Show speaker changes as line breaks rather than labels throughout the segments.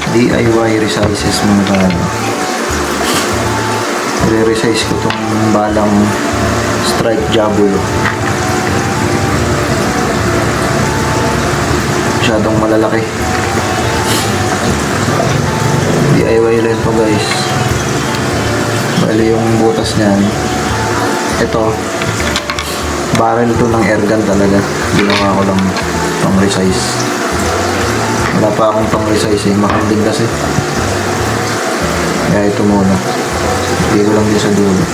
DIY resizes mga bala. I-resize ko tong balang Strike Jabulo. Masyadong malalaki. DIY rin to guys. Bali yung butas niyan, ito barrel to ng airgun talaga. Ginawa ko lang pang resize. Wala pa akong pang resize makanding kasi, kaya ito muna. Hindi ko lang din sa dulo.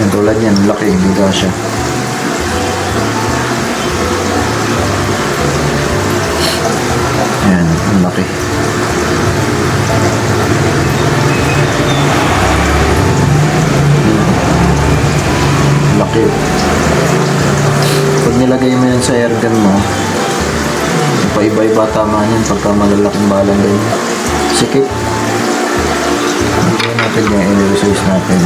Yan, tulad yan, laki, biga siya. Yan, ang laki. Laki. Pag nilagay mo yan sa airgun mo, paiba-iba tama yan pagka malalaking balang ganyan. Sikip. Hindi natin yan, i-resize natin.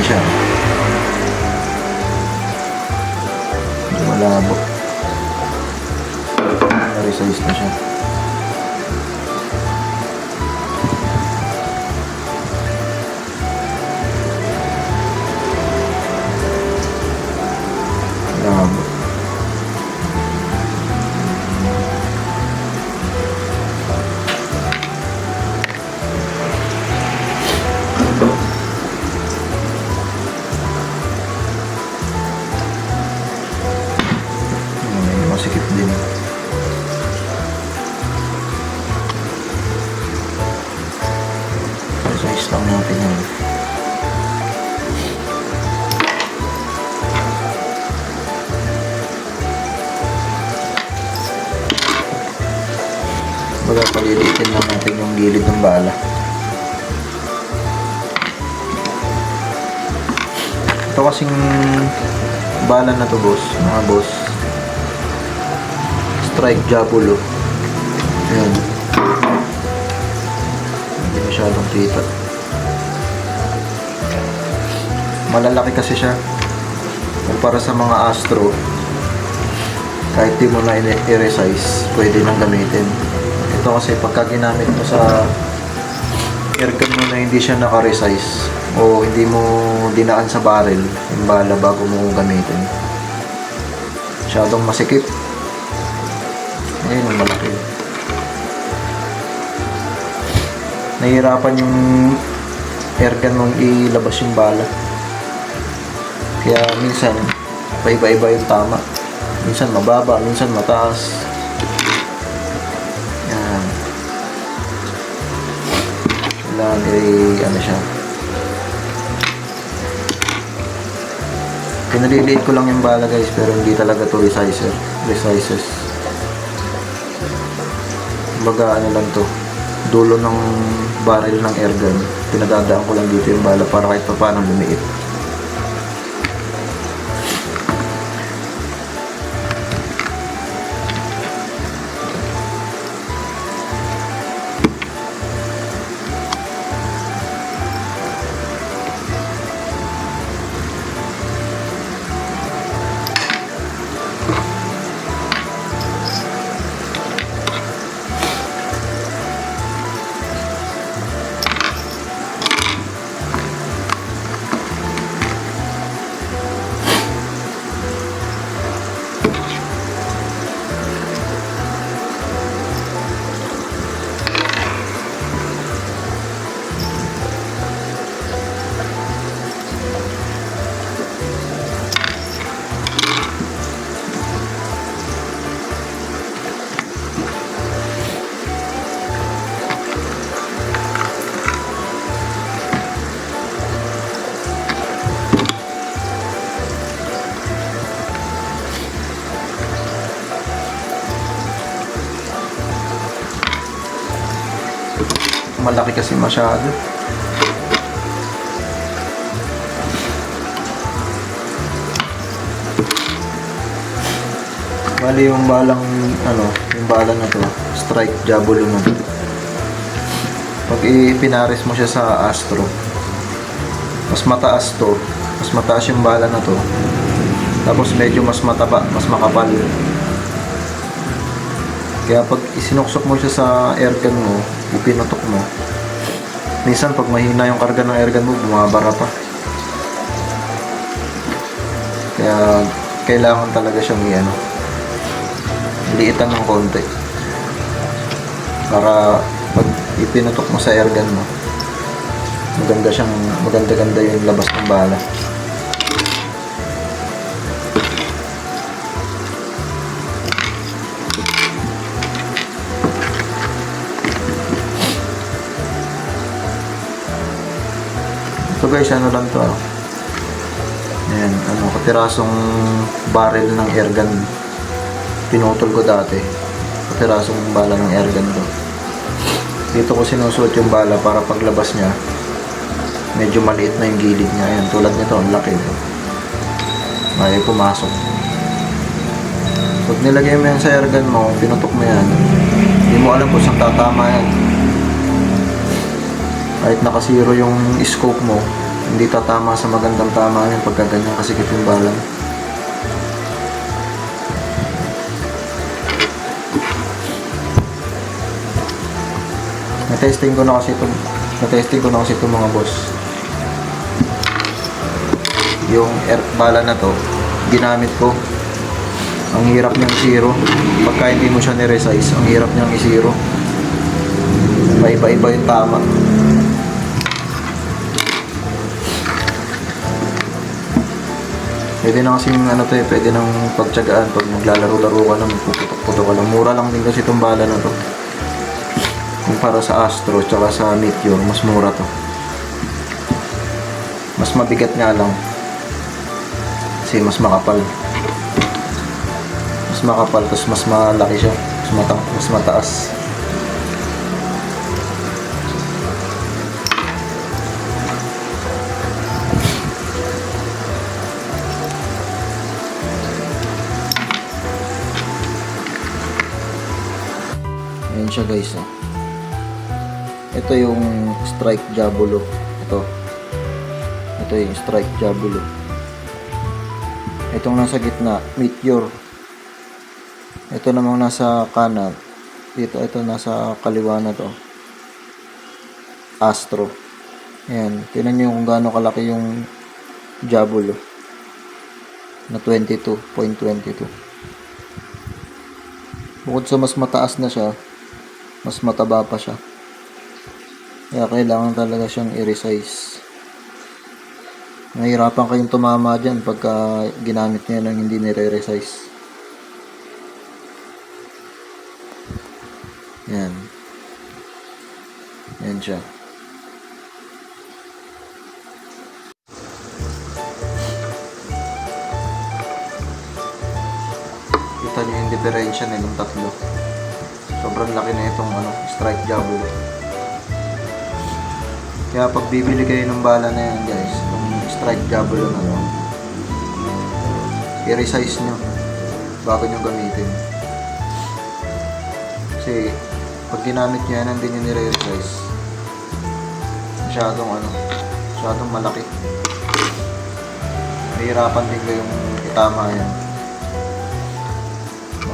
Siya. Malabo. Na-resize na siya. Malabo. Masikip din. Resize lang natin yan. Baga palilitin lang natin yung gilid ng bala. Ito kasing bala na to boss, mga boss, Strike Jabulo. Ayan. Hindi masyadong kita. Malalaki kasi siya. Para sa mga Astro, kahit di mo na i-resize, pwede nang gamitin. Ito kasi pagka ginamit mo sa airgun mo na hindi siya naka-resize o hindi mo dinaan sa barrel yung bala bago mo gamitin, masyadong masikip. Ayun ang malaki. Nahihirapan yung airgun mong ilabas yung bala. Kaya minsan paiba-iba yung tama. Minsan mababa, minsan mataas. Yan. Kailangan ano siya. Pinaliliit ko lang yung bala guys, pero hindi talaga to resizes. Baga ano lang to, dulo ng barrel ng airgun, pinadadaan ko lang dito yung bala para kahit pa paano lumiit. Malaki kasi masyado. Bali yung balang, yung bala na to, strike Diabolo na to. Pag ipinares mo siya sa Astro, mas mataas to, mas mataas yung bala na to. Tapos medyo mas mataba, mas makapal. Kaya pag isinuksok mo siya sa airgun mo, ipinutok mo, minsan pag mahina yung karga ng airgun mo, bumabara pa. Kaya kailangan talaga siyang liitan ng konti para pag ipinutok mo sa airgun mo, maganda yung labas ng bala. So guys, lang to ayan, katirasong barrel ng airgun pinutol ko dati, katirasong bala ng airgun ko. Dito ko sinusuot yung bala para paglabas niya medyo maliit na yung gilid niya. Ayan, tulad nito, ang laki ito, may pumasok. Pag nilagay mo yan sa airgun mo, pinutok mo yan, hindi mo alam kung saan tatama yan. Kahit nakasiro yung scope mo, hindi tatama sa magandang tama yan pagka ganyan kasikip yung bala. Na-testing ko na kasi itong mga boss. Yung bala na to, ginamit ko. Ang hirap niyang zero. Pagka hindi mo siya ni-resize, ang hirap niyang i-zero. Iba-iba yung tama. Pwede na kasi pwede nang pagtsagaan pag maglalaro-laro ka na, magpuputok-putok ka lang. Mura lang din kasi itong bala na to. Kumpara sa Astro tsaka sa Meteor, mas mura to. Mas mabigat nga lang kasi mas makapal. Mas makapal, tapos mas malaki siya, mas mataas. Ayan siya guys. Ito yung strike Diabolo. Ito yung strike Diabolo. Itong nasa gitna, Meteor. Ito namang nasa kanan. Ito nasa kaliwa na to, Astro. Ayan, tingnan nyo kung gaano kalaki yung Diabolo na 22.22. Bukod sa mas mataas na siya, mas mataba pa siya. Kaya kailangan talaga siyang i-resize. Nahihirapan kayong tumama dyan pagka ginamit niya lang hindi nire-resize. Yan. Yan siya. Kita niyo yung diferensya nilang tatlo. Sobrang laki na itong strike Diabolo. Kaya pag bibili kayo ng bala na yan guys, itong strike Diabolo na to, i-resize nyo bago nyo gamitin. Kasi pag ginamit nyo yan, hindi nyo nire-resize, masyadong malaki. Mahirapan din kayong itama yan.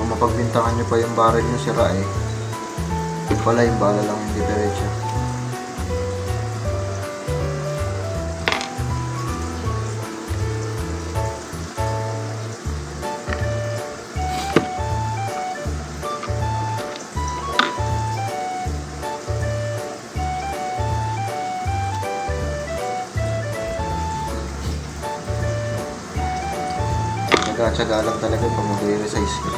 Mapagbintangan nyo pa yung barrel nyo, sira wala, yung bala lang yung diferensya. Nagkatsaga lang talaga pag mag-resize ka.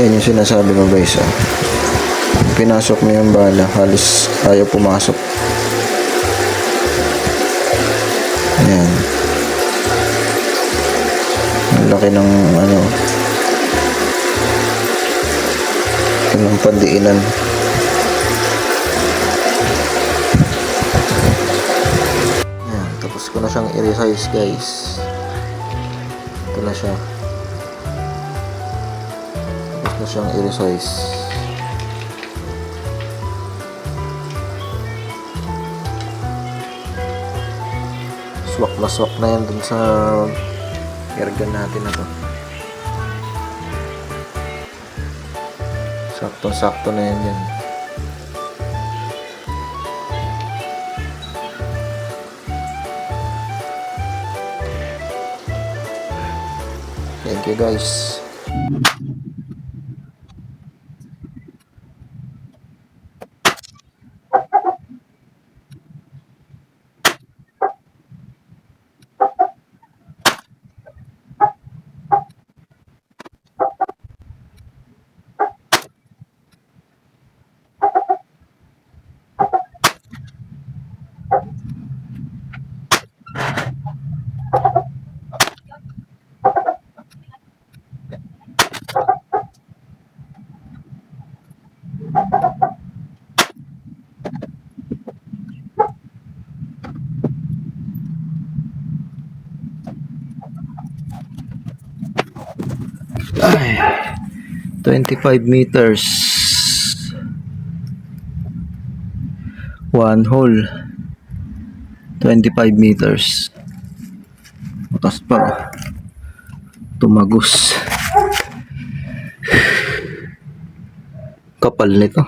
Yan yung sinasabi ko guys. Pinasok mo yung bala, halos ayaw pumasok. Ayan. Ang laki ng ano, ng pandiinan. Ayan, tapos ko na siyang i-resize guys. Ito na siya. Tapos na siyang i-resize. Swak na yan dun sa airgun natin na to. Sakto na yan yan. Thank you guys. Ay, 25 meters. One hole. 25 meters. Matas pa. Tumagos. Kapal nito.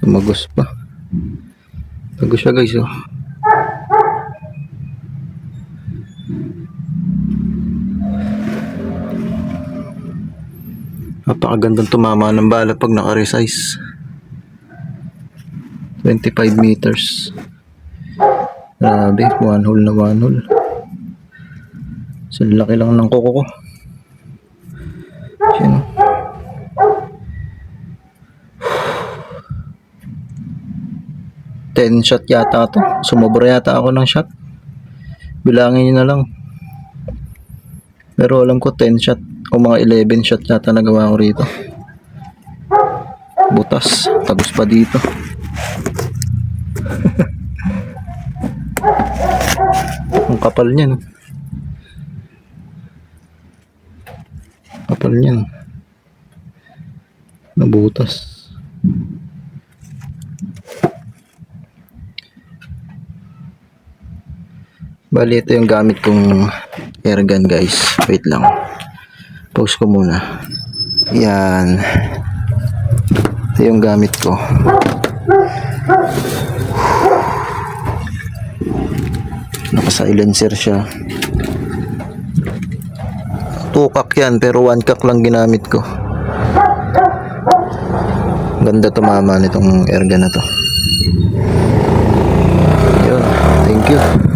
Tumagos pa. Tagos siya guys. Oh. Napakagandang tumama ng bala pag naka-resize. 25 meters. Grabe, one hole na one hole. So, laki lang ng kuko ko. Yan. Ten shot yata to. Sumobra yata ako ng shot. Bilangin nyo na lang. Pero alam ko 10 shot o mga 11 shot yata nagawa ko rito. Butas. Tagos pa dito. Ang kapal niyan. Kapal niyan. Nabutas. Bali, ito yung gamit kong airgun guys. Wait lang. Pause ko muna. Yan. Ito yung gamit ko. Naka-silencer siya. Tukak yan pero one cock lang ginamit ko. Ganda tumama nitong airgun na to. Yun. Thank you.